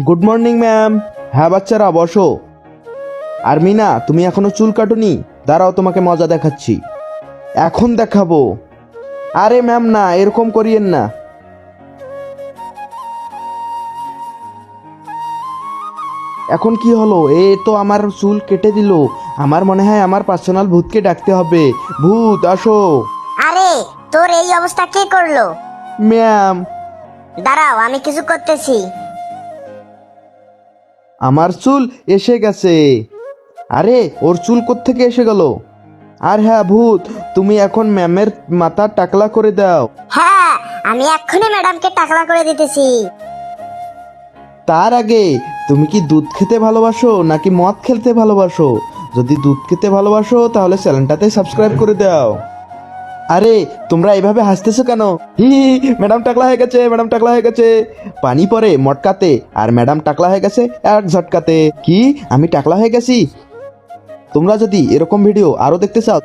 Good morning ma'am. হ্যাঁ বাচ্চারা বসো। আর মিনা, তুমি এখনো চুল কাটোনি? দাঁড়াও, তোমাকে মজা দেখাচ্ছি। এখন দেখাবো। আরে ম্যাম না, এরকম করিয়েন না। এখন কি হলো? এ তো আমার চুল কেটে দিল। আমার মনে হয় আমার পার্সোনাল ভূতকে ডাকতে হবে। ভূত আসো। আরে, তোর এই অবস্থা কে করলো? ম্যাম, দাঁড়াও, আমি কিছু করতেছি। আমার চুল এসে গেছে। আরে ওর চুল কোত্থেকে এসে গেল? আর হ্যাঁ ভূত, তুমি এখন ম্যামের মাথা টাকলা করে দাও। হ্যাঁ, আমি এক্ষুনি ম্যাডামকে টাকলা করে দিতেছি। তার আগে, তুমি কি দুধ খেতে ভালোবাসো নাকি মদ খেলতে ভালোবাসো? যদি দুধ খেতে ভালোবাসো তাহলে চ্যানেলটাতে সাবস্ক্রাইব করে দাও। আরে তোমরা এভাবে হাসতেছো কেন? হি হি, ম্যাডাম টাকলা হয়ে গেছে, ম্যাডাম টাকলা হয়ে গেছে। পানি পড়ে মটকাতে, আর ম্যাডাম টাকলা হয়ে গেছে এক ঝটকাতে। কি, আমি টাকলা হয়ে গেছি? তোমরা যদি এরকম ভিডিও আরো দেখতে চাও